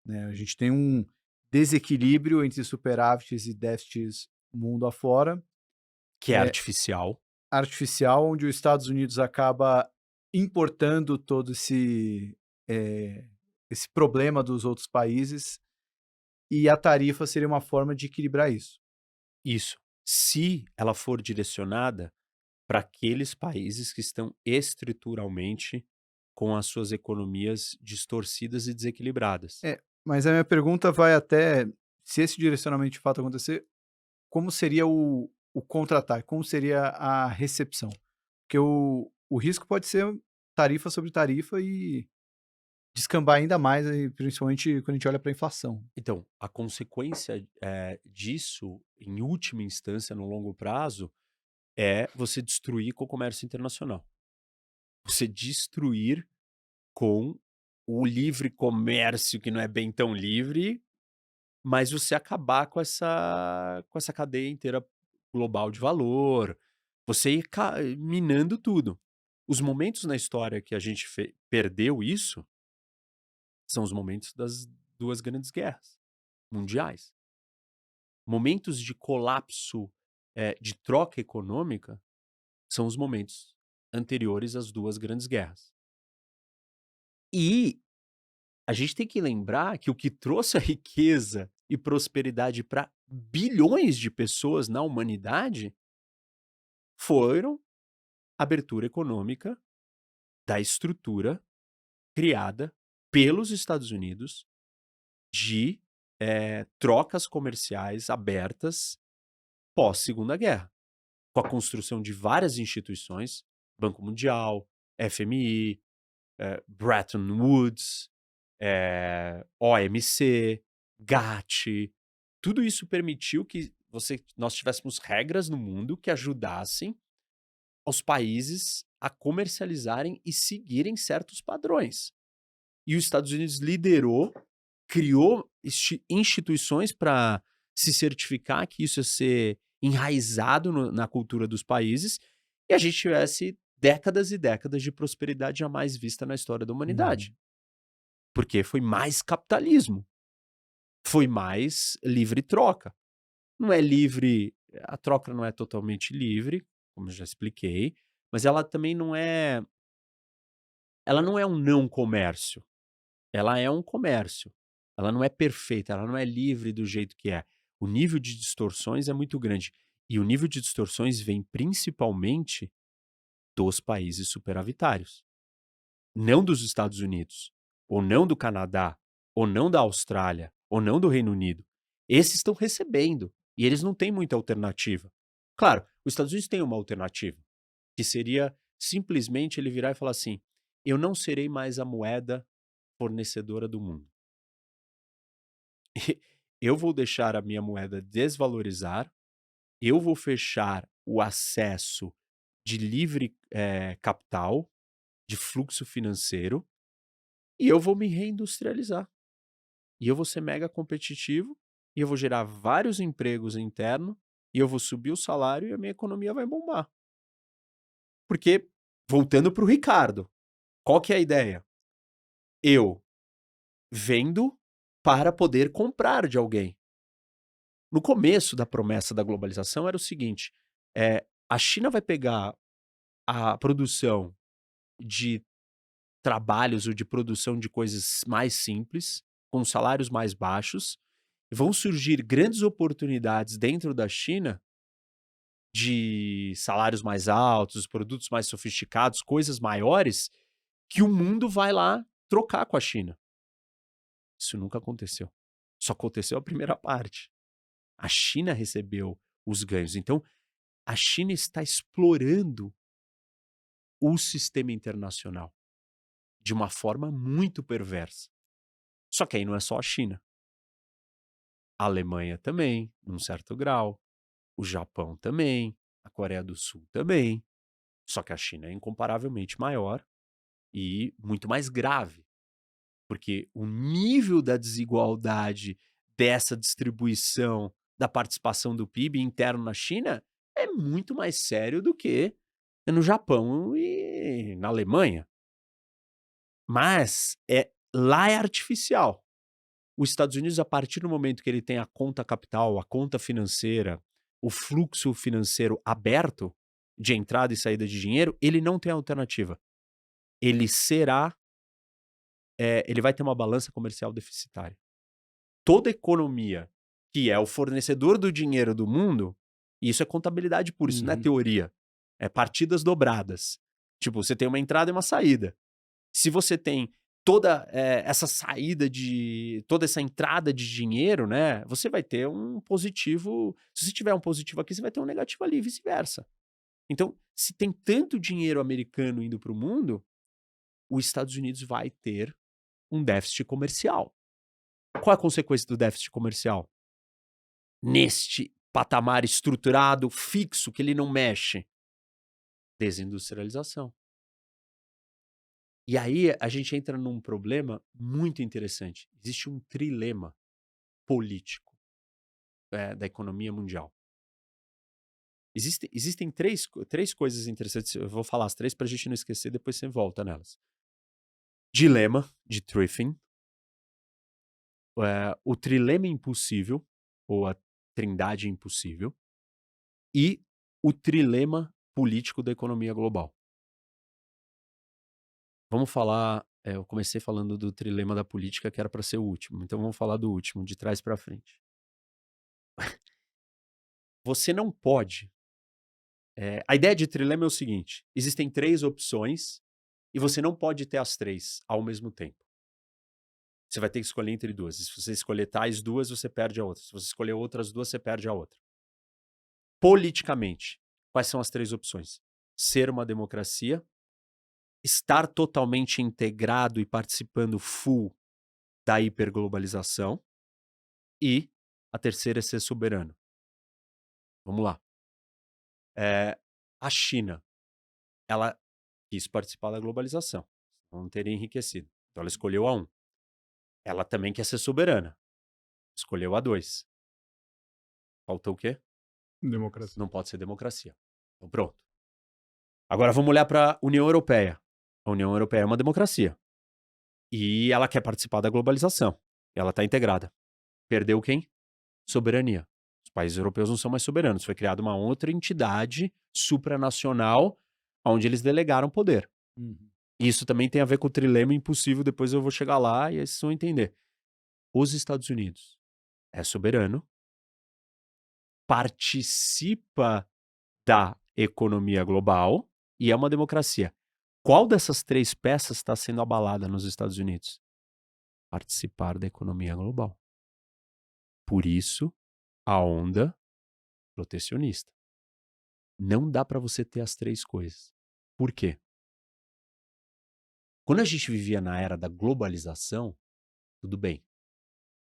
né? A gente tem um desequilíbrio entre superávites e déficits mundo afora, Que é é artificial. artificial, onde os Estados Unidos acaba importando todo esse problema dos outros países, e a tarifa seria uma forma de equilibrar isso. Isso. Se ela for direcionada para aqueles países que estão estruturalmente com as suas economias distorcidas e desequilibradas. Mas a minha pergunta vai até, se esse direcionamento de fato acontecer, como seria o contra-ataque? Como seria a recepção? Porque o risco pode ser tarifa sobre tarifa e descambar ainda mais, aí, principalmente quando a gente olha para a inflação. Então, a consequência, disso, em última instância, no longo prazo, é você destruir com o comércio internacional. Você destruir com o livre comércio, que não é bem tão livre, mas você acabar com essa cadeia inteira global de valor, você ir minando tudo. Os momentos na história que a gente perdeu isso, são os momentos das 2 grandes guerras mundiais. Momentos de colapso, de troca econômica, são os momentos anteriores às 2 grandes guerras. E a gente tem que lembrar que o que trouxe a riqueza e prosperidade para bilhões de pessoas na humanidade foram a abertura econômica da estrutura criada pelos Estados Unidos de, trocas comerciais abertas pós Segunda Guerra, com a construção de várias instituições, Banco Mundial, FMI, Bretton Woods, OMC, GATT. Tudo isso permitiu que nós tivéssemos regras no mundo que ajudassem os países a comercializarem e seguirem certos padrões. E os Estados Unidos liderou, criou instituições para se certificar que isso ia ser enraizado na cultura dos países, e a gente tivesse décadas e décadas de prosperidade jamais vista na história da humanidade. Uhum. Porque foi mais capitalismo, foi mais livre troca. Não é livre, a troca não é totalmente livre, como eu já expliquei, mas ela não é um não comércio, ela é um comércio. Ela não é perfeita, ela não é livre do jeito que é. O nível de distorções é muito grande. E o nível de distorções vem principalmente dos países superavitários. Não dos Estados Unidos, ou não do Canadá, ou não da Austrália, ou não do Reino Unido. Esses estão recebendo, e eles não têm muita alternativa. Claro, os Estados Unidos têm uma alternativa, que seria simplesmente ele virar e falar assim: "Eu não serei mais a moeda fornecedora do mundo. Eu vou deixar a minha moeda desvalorizar, eu vou fechar o acesso de livre, capital, de fluxo financeiro, e eu vou me reindustrializar. E eu vou ser mega competitivo, e eu vou gerar vários empregos internos, e eu vou subir o salário e a minha economia vai bombar". Porque, voltando para o Ricardo, qual que é a ideia? Eu vendo para poder comprar de alguém. No começo da promessa da globalização era o seguinte, a China vai pegar a produção de trabalhos ou de produção de coisas mais simples, com salários mais baixos, e vão surgir grandes oportunidades dentro da China de salários mais altos, produtos mais sofisticados, coisas maiores, que o mundo vai lá trocar com a China. Isso nunca aconteceu. Só aconteceu a primeira parte. A China recebeu os ganhos. Então, a China está explorando o sistema internacional de uma forma muito perversa. Só que aí não é só a China. A Alemanha também, num certo grau. O Japão também. A Coreia do Sul também. Só que a China é incomparavelmente maior e muito mais grave. Porque o nível da desigualdade dessa distribuição da participação do PIB interno na China é muito mais sério do que no Japão e na Alemanha. Mas lá é artificial. os Estados Unidos, a partir do momento que ele tem a conta capital, a conta financeira, o fluxo financeiro aberto de entrada e saída de dinheiro, ele não tem alternativa. Ele será, ele vai ter uma balança comercial deficitária. Toda economia que é o fornecedor do dinheiro do mundo, e isso é contabilidade pura, isso não é Uhum. teoria, é partidas dobradas. Tipo, você tem uma entrada e uma saída. Se você tem toda essa saída toda essa entrada de dinheiro, né, você vai ter um positivo. Se você tiver um positivo aqui, você vai ter um negativo ali, e vice-versa. Então, se tem tanto dinheiro americano indo para o mundo, os Estados Unidos vai ter um déficit comercial. Qual é a consequência do déficit comercial? Neste patamar estruturado, fixo, que ele não mexe, desindustrialização. E aí a gente entra num problema muito interessante. Existe um trilema político da economia mundial. Existem três coisas interessantes. Eu vou falar as três para a gente não esquecer, depois você volta nelas. Dilema de Triffin, o trilema impossível, ou a trindade impossível, e o trilema político da economia global. Vamos falar. Eu comecei falando do trilema da política, que era para ser o último. Então vamos falar do último, de trás para frente. Você não pode. A ideia de trilema é o seguinte: existem três opções e você não pode ter as três ao mesmo tempo. Você vai ter que escolher entre duas. Se você escolher tais duas, você perde a outra. Se você escolher outras duas, você perde a outra. Politicamente, quais são as três opções? Ser uma democracia, estar totalmente integrado e participando full da hiperglobalização, e a terceira é ser soberano. Vamos lá. A China, ela quis participar da globalização, não teria enriquecido. Então ela escolheu a 1. Ela também quer ser soberana, escolheu a 2. Faltou o quê? Democracia. Não pode ser democracia. Então pronto. Agora vamos olhar para a União Europeia. A União Europeia é uma democracia. E ela quer participar da globalização. Ela está integrada. Perdeu quem? Soberania. Os países europeus não são mais soberanos. Foi criada uma outra entidade supranacional onde eles delegaram poder. Uhum. E isso também tem a ver com o trilema impossível. Depois eu vou chegar lá e aí vocês vão entender. Os Estados Unidos é soberano, participa da economia global e é uma democracia. Qual dessas três peças está sendo abalada nos Estados Unidos? Participar da economia global. Por isso, a onda protecionista. Não dá para você ter as três coisas. Por quê? Quando a gente vivia na era da globalização, tudo bem,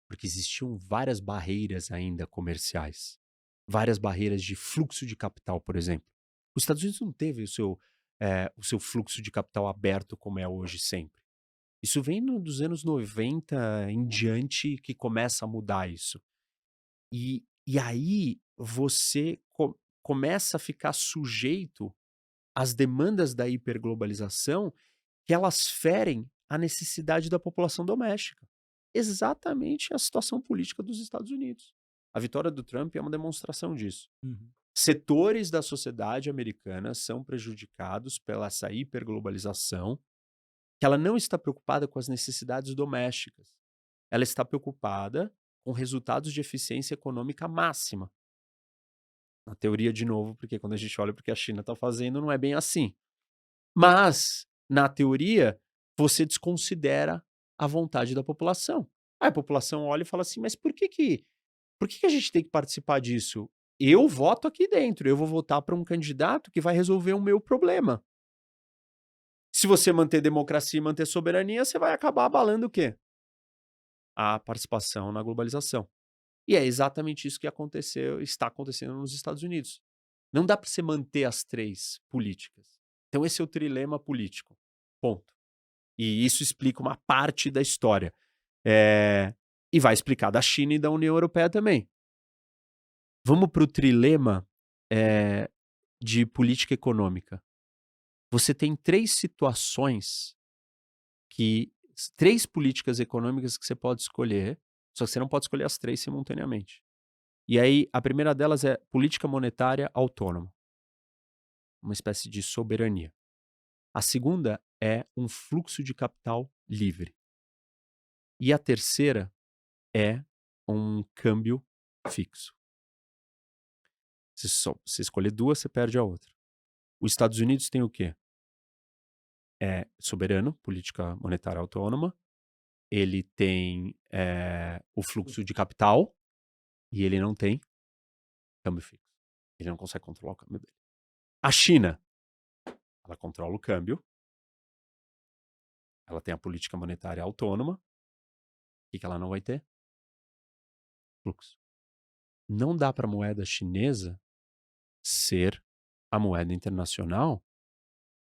porque existiam várias barreiras ainda comerciais, várias barreiras de fluxo de capital, por exemplo. Os Estados Unidos não teve o seu fluxo de capital aberto como é hoje sempre. Isso vem dos anos 90 em diante que começa a mudar isso. E aí você começa a ficar sujeito às demandas da hiperglobalização, que elas ferem a necessidade da população doméstica. Exatamente a situação política dos Estados Unidos. A vitória do Trump é uma demonstração disso. Uhum. Setores da sociedade americana são prejudicados pela essa hiperglobalização, que ela não está preocupada com as necessidades domésticas. Ela está preocupada com resultados de eficiência econômica máxima. Na teoria, de novo, porque quando a gente olha para o que a China está fazendo, não é bem assim. Mas, na teoria, você desconsidera a vontade da população. Aí a população olha e fala assim, mas por que a gente tem que participar disso? Eu voto aqui dentro, eu vou votar para um candidato que vai resolver o meu problema. Se você manter democracia e manter soberania, você vai acabar abalando o quê? A participação na globalização. E é exatamente isso que está acontecendo nos Estados Unidos. Não dá para você manter as três políticas. Então esse é o trilema político. Ponto. E isso explica uma parte da história. E vai explicar da China e da União Europeia também. Vamos para o trilema de política econômica. Você tem três situações três políticas econômicas que você pode escolher Só que você não pode escolher as 3 simultaneamente. E aí, a primeira delas é política monetária autônoma, uma espécie de soberania. A segunda é um fluxo de capital livre. E a terceira é um câmbio fixo. Se escolher 2, você perde a outra. Os Estados Unidos tem o quê? É soberano, política monetária autônoma. Ele tem o fluxo de capital e ele não tem câmbio fixo. Ele não consegue controlar o câmbio dele. A China, ela controla o câmbio. Ela tem a política monetária autônoma. O que ela não vai ter? Fluxo. Não dá para a moeda chinesa ser a moeda internacional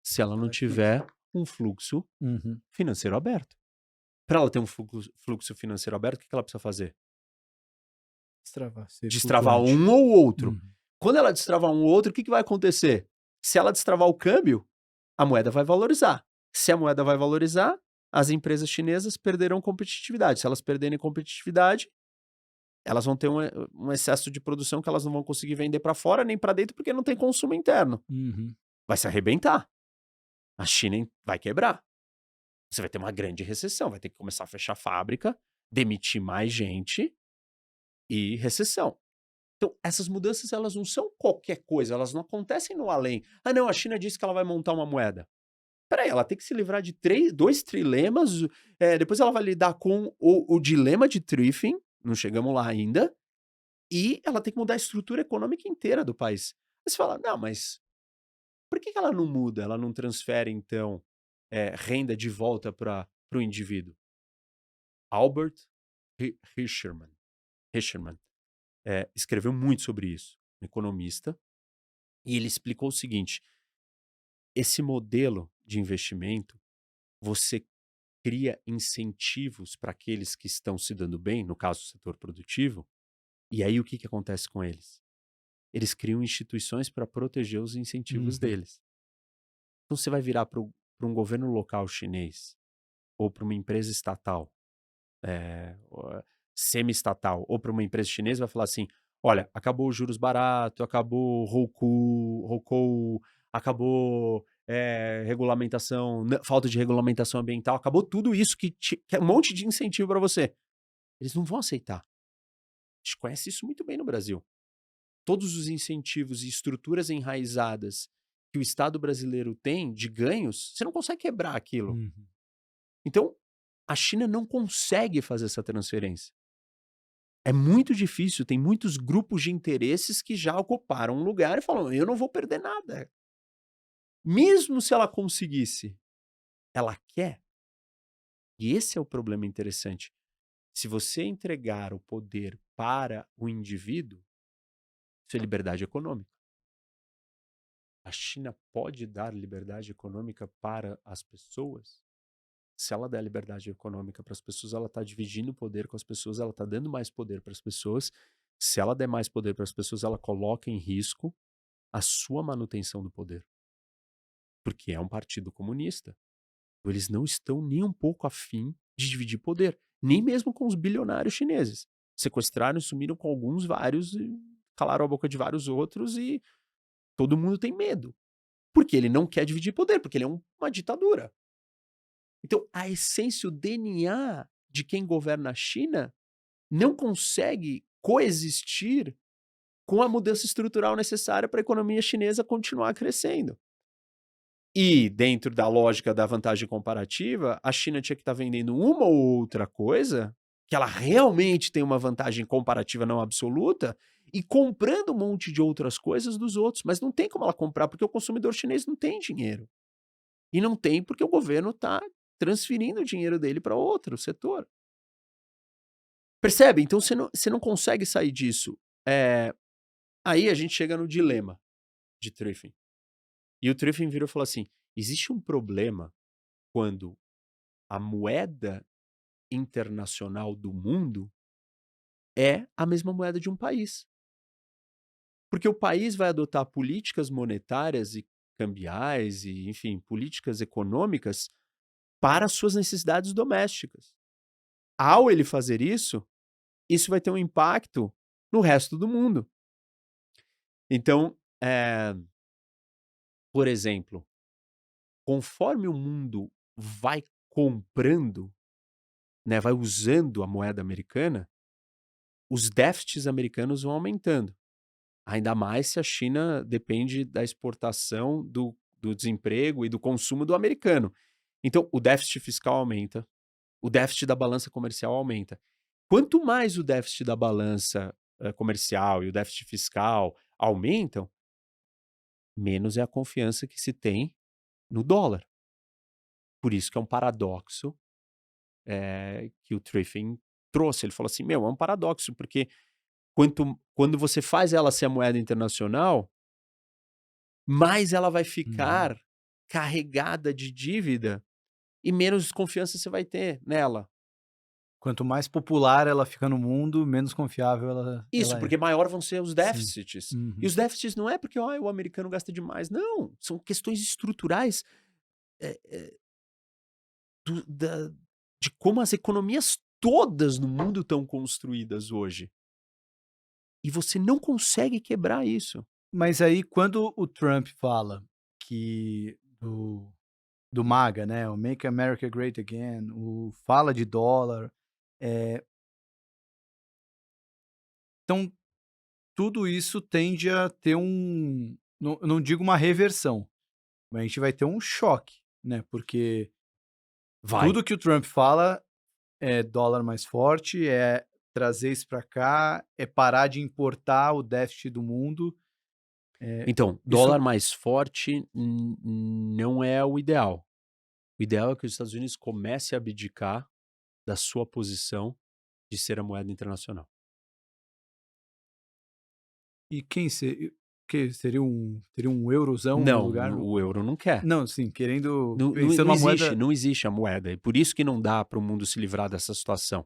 se ela não tiver um fluxo Uhum. financeiro aberto. Para ela ter um fluxo financeiro aberto, o que ela precisa fazer? Destravar, ser Destravar flutuante. um ou outro. Uhum. Quando ela destravar um ou outro, o que vai acontecer? Se ela destravar o câmbio, a moeda vai valorizar. Se a moeda vai valorizar, as empresas chinesas perderão competitividade. Se elas perderem competitividade, elas vão ter um excesso de produção que elas não vão conseguir vender para fora nem para dentro porque não tem consumo interno. Uhum. Vai se arrebentar. A China vai quebrar. Você vai ter uma grande recessão, vai ter que começar a fechar fábrica, demitir mais gente e recessão. Então, essas mudanças, elas não são qualquer coisa, elas não acontecem no além. Ah, não, a China disse que ela vai montar uma moeda. Peraí, ela tem que se livrar de 2 trilemas, depois ela vai lidar com o dilema de Triffin, não chegamos lá ainda, e ela tem que mudar a estrutura econômica inteira do país. Aí você fala, não, mas por que ela não muda? Ela não transfere, então, renda de volta para o indivíduo? Albert Hirschman escreveu muito sobre isso, um economista, e ele explicou o seguinte: esse modelo de investimento, você cria incentivos para aqueles que estão se dando bem, no caso, o setor produtivo, e aí o que acontece com eles? Eles criam instituições para proteger os incentivos Uhum. deles. Então você vai virar para um governo local chinês, ou para uma empresa estatal, semi-estatal, ou para uma empresa chinesa, vai falar assim: olha, acabou os juros barato, acabou Hokou, acabou regulamentação, falta de regulamentação ambiental, acabou tudo isso que é um monte de incentivo para você. Eles não vão aceitar. A gente conhece isso muito bem no Brasil. Todos os incentivos e estruturas enraizadas que o Estado brasileiro tem de ganhos, você não consegue quebrar aquilo. Uhum. Então, a China não consegue fazer essa transferência. É muito difícil, tem muitos grupos de interesses que já ocuparam um lugar e falam: eu não vou perder nada. Mesmo se ela conseguisse, ela quer. E esse é o problema interessante. Se você entregar o poder para o indivíduo, isso é liberdade econômica. A China pode dar liberdade econômica para as pessoas? Se ela der liberdade econômica para as pessoas, ela está dividindo o poder com as pessoas, ela está dando mais poder para as pessoas. Se ela der mais poder para as pessoas, ela coloca em risco a sua manutenção do poder. Porque é um partido comunista. Eles não estão nem um pouco afim de dividir poder, nem mesmo com os bilionários chineses. Sequestraram, sumiram com alguns, vários, e calaram a boca de vários outros e todo mundo tem medo. Porque ele não quer dividir poder, porque ele é uma ditadura. Então, a essência, o DNA de quem governa a China não consegue coexistir com a mudança estrutural necessária para a economia chinesa continuar crescendo. E, dentro da lógica da vantagem comparativa, a China tinha que estar vendendo uma ou outra coisa, que ela realmente tem uma vantagem comparativa não absoluta, e comprando um monte de outras coisas dos outros. Mas não tem como ela comprar, porque o consumidor chinês não tem dinheiro. E não tem porque o governo está transferindo o dinheiro dele para outro setor. Percebe? Então você não consegue sair disso. Aí a gente chega no dilema de Triffin. E o Triffin virou e falou assim: existe um problema quando a moeda internacional do mundo é a mesma moeda de um país. Porque o país vai adotar políticas monetárias e cambiais e, enfim, políticas econômicas para suas necessidades domésticas. Ao ele fazer isso, isso vai ter um impacto no resto do mundo. Então, por exemplo, conforme o mundo vai comprando, né, vai usando a moeda americana, os déficits americanos vão aumentando. Ainda mais se a China depende da exportação do desemprego e do consumo do americano. Então, o déficit fiscal aumenta, o déficit da balança comercial aumenta. Quanto mais o déficit da balança comercial e o déficit fiscal aumentam, menos é a confiança que se tem no dólar. Por isso que é um paradoxo que o Triffin trouxe. Ele falou assim: meu, é um paradoxo, porque quando você faz ela ser a moeda internacional, mais ela vai Uhum. ficar carregada de dívida e menos desconfiança você vai ter nela. Quanto mais popular ela fica no mundo, menos confiável Isso, ela é. porque maior vão ser os Sim. déficits. E Uhum. os déficits não é porque o americano gasta demais, não. São questões estruturais eh eh, do da de como as economias todas no mundo estão construídas hoje. E você não consegue quebrar isso. Mas aí quando o Trump fala que do MAGA, né, o Make America Great Again, o fala de dólar, eh, então tudo isso tende a ter não digo uma reversão, mas a gente vai ter um choque, né, porque Vai. tudo que o Trump fala é dólar mais forte, é trazer isso para cá, é parar de importar o déficit do mundo, Então, isso dólar mais forte não é o ideal. O ideal é que os Estados Unidos comece a abdicar da sua posição de ser a moeda internacional. e que seria um eurozão no Não, lugar? o euro não quer. Não, sim, querendo Não, não, pensando não numa existe, moeda. não existe a moeda. E por isso que não dá para o mundo se livrar dessa situação.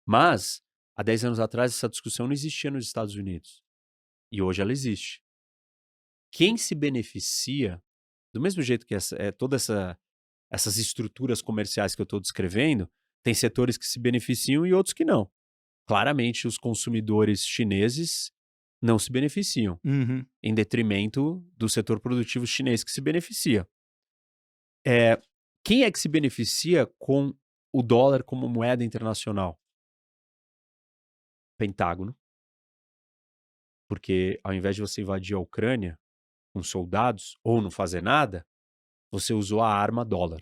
Mas, há 10 anos atrás, essa discussão não existia nos Estados Unidos. E hoje ela existe. Quem se beneficia, do mesmo jeito que essas estruturas comerciais que eu estou descrevendo, tem setores que se beneficiam e outros que não. Claramente, os consumidores chineses não se beneficiam, Uhum. em detrimento do setor produtivo chinês que se beneficia. É, quem é que se beneficia com o dólar como moeda internacional? Pentágono, porque ao invés de você invadir a Ucrânia com soldados ou não fazer nada, você usou a arma dólar,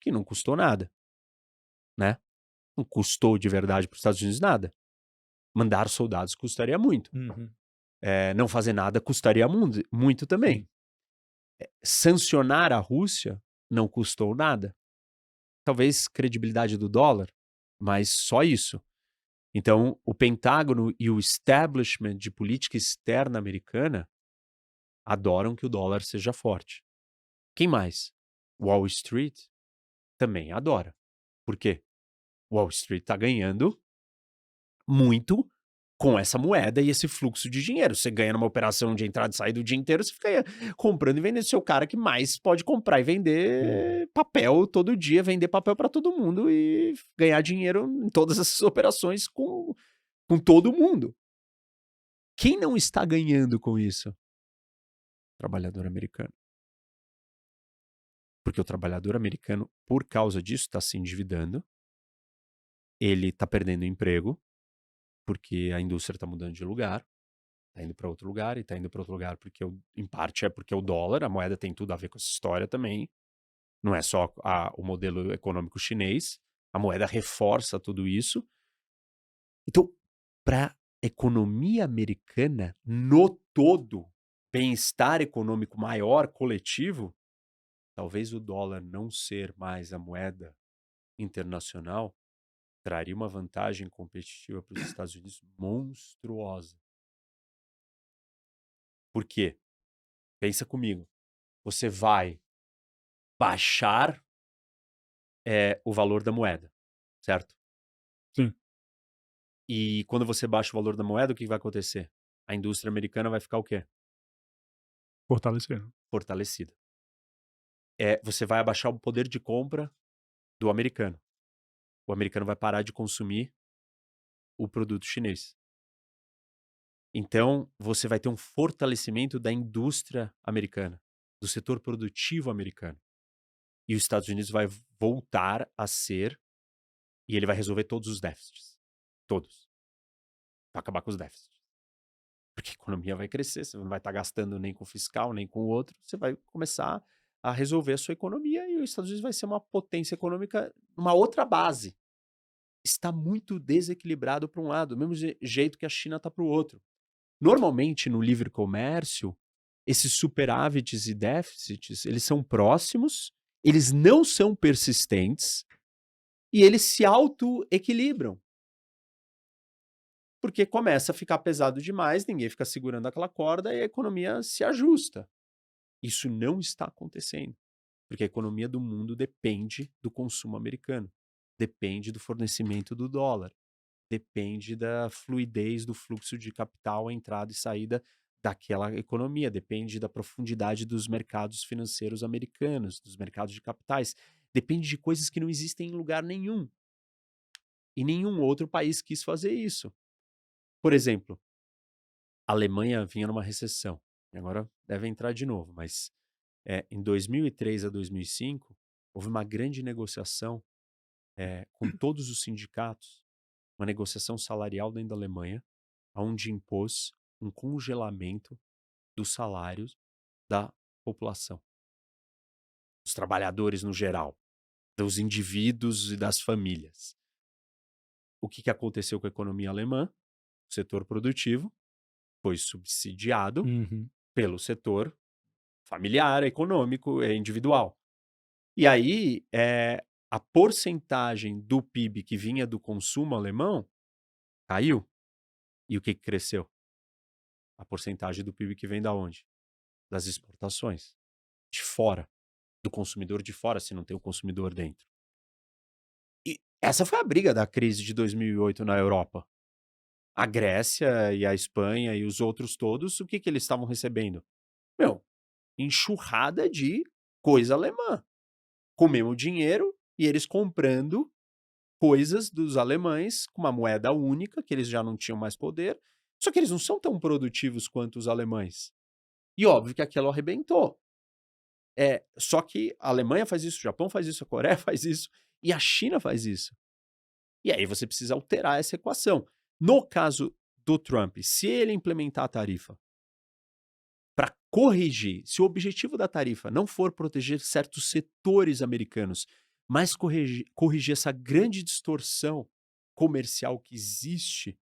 que não custou nada, né? Não custou de verdade para os Estados Unidos nada. Mandar soldados custaria muito. Uhum. Não fazer nada custaria muito também. Sim. Sancionar a Rússia não custou nada. Talvez credibilidade do dólar, mas só isso. Então, o Pentágono e o establishment de política externa americana adoram que o dólar seja forte. Quem mais? Wall Street também adora. Por quê? Wall Street está ganhando muito com essa moeda e esse fluxo de dinheiro. Você ganha numa operação de entrada e saída o dia inteiro, você fica comprando e vendendo. Você é o cara que mais pode comprar e Uhum. vender papel todo dia, vender papel para todo mundo e ganhar dinheiro em todas essas operações com todo mundo. Quem não está ganhando com isso? Trabalhador americano. Porque o trabalhador americano, por causa disso, está se endividando, ele está perdendo emprego, porque a indústria está mudando de lugar, está indo para outro lugar, e está indo para outro lugar porque, em parte, é porque o dólar, a moeda tem tudo a ver com essa história também. Não é só o modelo econômico chinês, a moeda reforça tudo isso. Então, para a economia americana, no todo, bem-estar econômico maior, coletivo, talvez o dólar não ser mais a moeda internacional traria uma vantagem competitiva para os Estados Unidos monstruosa. Por quê? Pensa comigo. Você vai baixar o valor da moeda, certo? Sim, E quando você baixa o valor da moeda, o que vai acontecer? A indústria americana vai ficar o quê? fortalecer. Fortalecida. Você vai abaixar o poder de compra do americano. O americano vai parar de consumir o produto chinês. Então, você vai ter um fortalecimento da indústria americana, do setor produtivo americano. E os Estados Unidos vai voltar a ser, e ele vai resolver todos os déficits. Todos. Vai acabar com os déficits. Porque a economia vai crescer, você não vai estar gastando nem com o fiscal, nem com o outro, você vai começar a resolver a sua economia e os Estados Unidos vai ser uma potência econômica numa outra base. Está muito desequilibrado para um lado, do mesmo jeito que a China está para o outro. Normalmente, no livre comércio, esses superávites e déficits, eles são próximos, eles não são persistentes e eles se auto-equilibram. Porque começa a ficar pesado demais, ninguém fica segurando aquela corda e a economia se ajusta. Isso não está acontecendo, porque a economia do mundo depende do consumo americano, depende do fornecimento do dólar, depende da fluidez do fluxo de capital, a entrada e saída daquela economia, depende da profundidade dos mercados financeiros americanos, dos mercados de capitais, depende de coisas que não existem em lugar nenhum. E nenhum outro país quis fazer isso. Por exemplo, a Alemanha vinha numa recessão, e agora deve entrar de novo, mas em 2003 a 2005, houve uma grande negociação com todos os sindicatos, uma negociação salarial dentro da Alemanha, onde impôs um congelamento dos salários da população, dos trabalhadores no geral, dos indivíduos e das famílias. O que aconteceu com a economia alemã? O setor produtivo foi subsidiado Uhum. pelo setor familiar, econômico, individual. E aí, a porcentagem do PIB que vinha do consumo alemão caiu. E o que cresceu? A porcentagem do PIB que vem da onde? Das exportações. De fora. Do consumidor de fora, se não tem o consumidor dentro. E essa foi a briga da crise de 2008 na Europa. A Grécia e a Espanha e os outros todos, o que eles estavam recebendo? Meu, enxurrada de coisa alemã. Com o mesmo dinheiro e eles comprando coisas dos alemães com uma moeda única, que eles já não tinham mais poder, só que eles não são tão produtivos quanto os alemães. E óbvio que aquilo arrebentou. Só que a Alemanha faz isso, o Japão faz isso, a Coreia faz isso e a China faz isso. E aí você precisa alterar essa equação. No caso do Trump, se ele implementar a tarifa para corrigir, se o objetivo da tarifa não for proteger certos setores americanos, mas corrigir essa grande distorção comercial que existe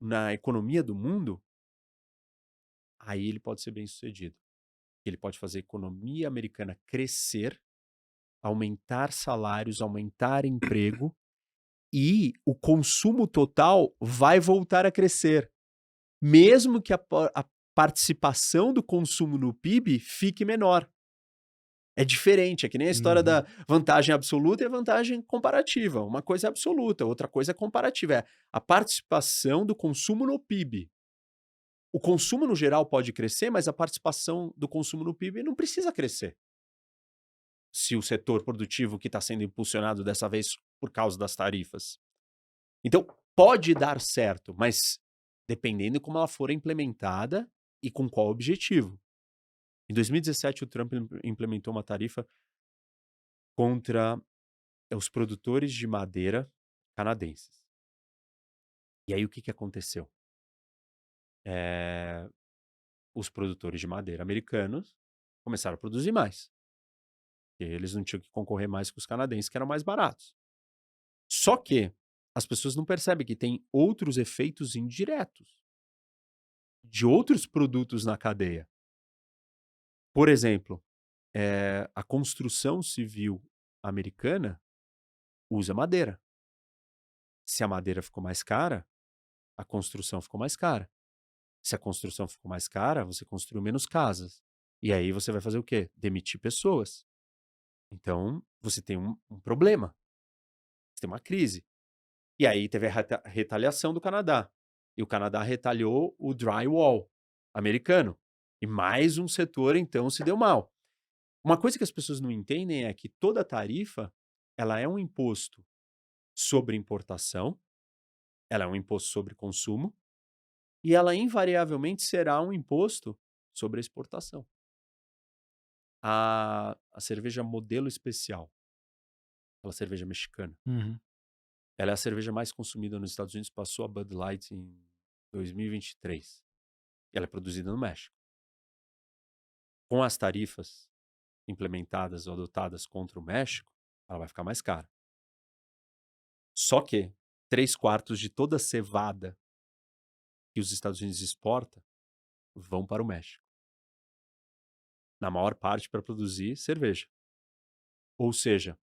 na economia do mundo, aí ele pode ser bem sucedido. Ele pode fazer a economia americana crescer, aumentar salários, aumentar emprego e o consumo total vai voltar a crescer. Mesmo que a participação do consumo no PIB fique menor. É diferente, é que nem a história Uhum. da vantagem absoluta e a vantagem comparativa. Uma coisa é absoluta, outra coisa é comparativa. É a participação do consumo no PIB. O consumo no geral pode crescer, mas a participação do consumo no PIB não precisa crescer. Se o setor produtivo que está sendo impulsionado dessa vez por causa das tarifas. Então, pode dar certo, mas dependendo de como ela for implementada e com qual objetivo. Em 2017, o Trump implementou uma tarifa contra os produtores de madeira canadenses. E aí, o que aconteceu? Os produtores de madeira americanos começaram a produzir mais. E eles não tinham que concorrer mais com os canadenses, que eram mais baratos. Só que as pessoas não percebem que tem outros efeitos indiretos de outros produtos na cadeia. Por exemplo, a construção civil americana usa madeira. Se a madeira ficou mais cara, a construção ficou mais cara. Se a construção ficou mais cara, você construiu menos casas. E aí você vai fazer o quê? Demitir pessoas. Então, você tem um problema. Você tem uma crise. E aí teve a retaliação do Canadá. E o Canadá retaliou o drywall americano. E mais um setor, então, se deu mal. Uma coisa que as pessoas não entendem é que toda tarifa ela é um imposto sobre importação ela é um imposto sobre consumo e ela invariavelmente será um imposto sobre a exportação. A cerveja modelo especial, aquela cerveja mexicana, Uhum. ela é a cerveja mais consumida nos Estados Unidos, passou a Bud Light em 2023. Ela é produzida no México. Com as tarifas implementadas ou adotadas contra o México, ela vai ficar mais cara. Só que 3/4 de toda a cevada que os Estados Unidos exporta vão para o México. Na maior parte para produzir cerveja. Ou seja,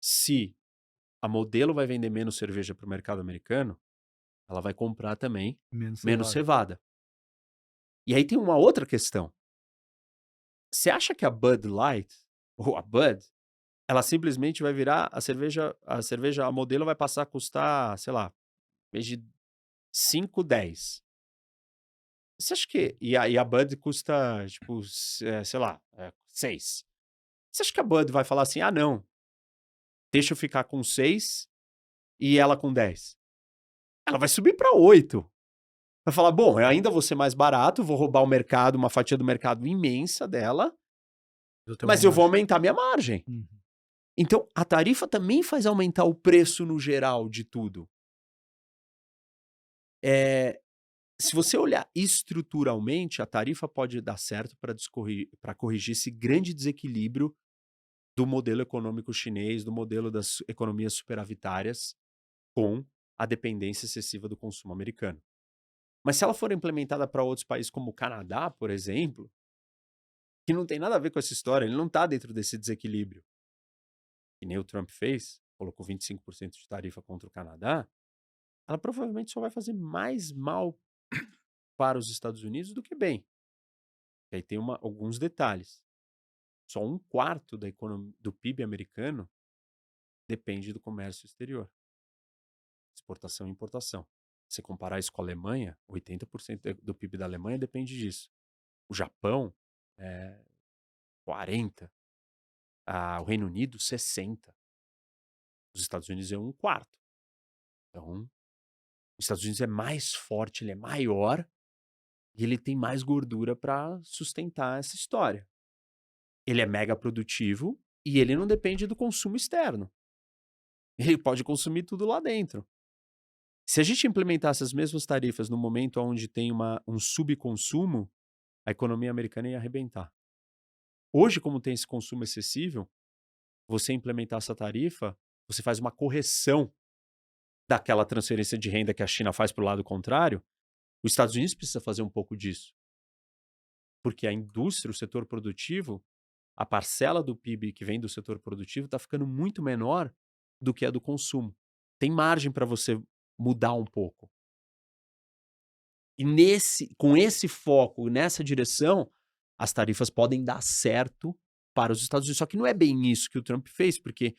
se a modelo vai vender menos cerveja para o mercado americano, ela vai comprar também Menos menos cevada. cevada. E aí tem uma outra questão. Você acha que a Bud Light, ou a Bud, ela simplesmente vai virar a modelo vai passar a custar, sei lá, em vez de 5, 10. Você acha que e a Bud custa, tipo, sei lá, 6. Você acha que a Bud vai falar assim: "Ah, não, deixa eu ficar com 6 e ela com 10"? Ela vai subir para 8. Vai falar: "Bom, eu ainda vou ser mais barato, vou roubar o mercado, uma fatia do mercado imensa dela, Eu tenho uma mas eu vou margem. aumentar minha margem". Uhum. Então, a tarifa também faz aumentar o preço no geral de tudo. Se você olhar estruturalmente, a tarifa pode dar certo para corrigir esse grande desequilíbrio do modelo econômico chinês, do modelo das economias superavitárias, com a dependência excessiva do consumo americano. Mas se ela for implementada para outros países como o Canadá, por exemplo, que não tem nada a ver com essa história, ele não está dentro desse desequilíbrio, que nem o Trump fez, colocou 25% de tarifa contra o Canadá, ela provavelmente só vai fazer mais mal para os Estados Unidos do que bem. E aí tem alguns detalhes. Só 1/4 do PIB americano depende do comércio exterior, exportação e importação. Se você comparar isso com a Alemanha, 80% do PIB da Alemanha depende disso. O Japão, é 40%. O Reino Unido, 60%. Os Estados Unidos é 1/4. Então, os Estados Unidos é mais forte, ele é maior e ele tem mais gordura para sustentar essa história. Ele é mega produtivo e ele não depende do consumo externo. Ele pode consumir tudo lá dentro. Se a gente implementasse as mesmas tarifas no momento onde tem um subconsumo, a economia americana ia arrebentar. Hoje, como tem esse consumo excessivo, você implementar essa tarifa, você faz uma correção daquela transferência de renda que a China faz para o lado contrário. Os Estados Unidos precisa fazer um pouco disso. Porque a indústria, o setor produtivo, a parcela do PIB que vem do setor produtivo está ficando muito menor do que a do consumo. Tem margem para você mudar um pouco. E com esse foco, nessa direção, as tarifas podem dar certo para os Estados Unidos. Só que não é bem isso que o Trump fez, porque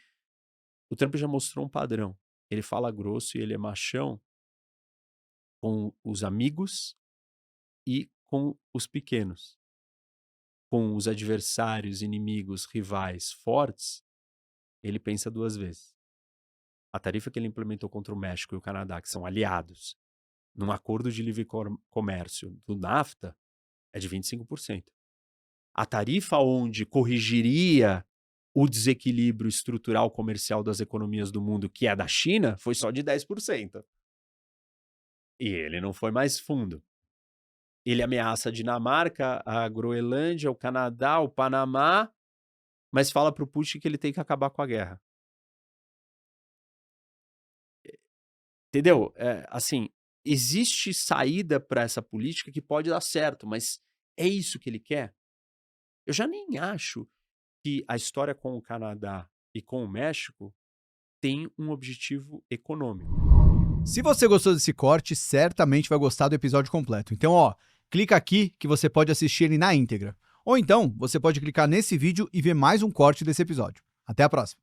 o Trump já mostrou um padrão. Ele fala grosso e ele é machão com os amigos e com os pequenos. Com os adversários, inimigos, rivais fortes, ele pensa 2 vezes. A tarifa que ele implementou contra o México e o Canadá, que são aliados, num acordo de livre comércio do NAFTA, é de 25%. A tarifa onde corrigiria o desequilíbrio estrutural comercial das economias do mundo, que é da China, foi só de 10%. E ele não foi mais fundo. Ele ameaça a Dinamarca, a Groenlândia, o Canadá, o Panamá, mas fala para o Putin que ele tem que acabar com a guerra. Entendeu? Assim, existe saída para essa política que pode dar certo, mas é isso que ele quer? Eu já nem acho que a história com o Canadá e com o México tem um objetivo econômico. Se você gostou desse corte, certamente vai gostar do episódio completo. Então, clica aqui que você pode assistir ele na íntegra. Ou então, você pode clicar nesse vídeo e ver mais um corte desse episódio. Até a próxima.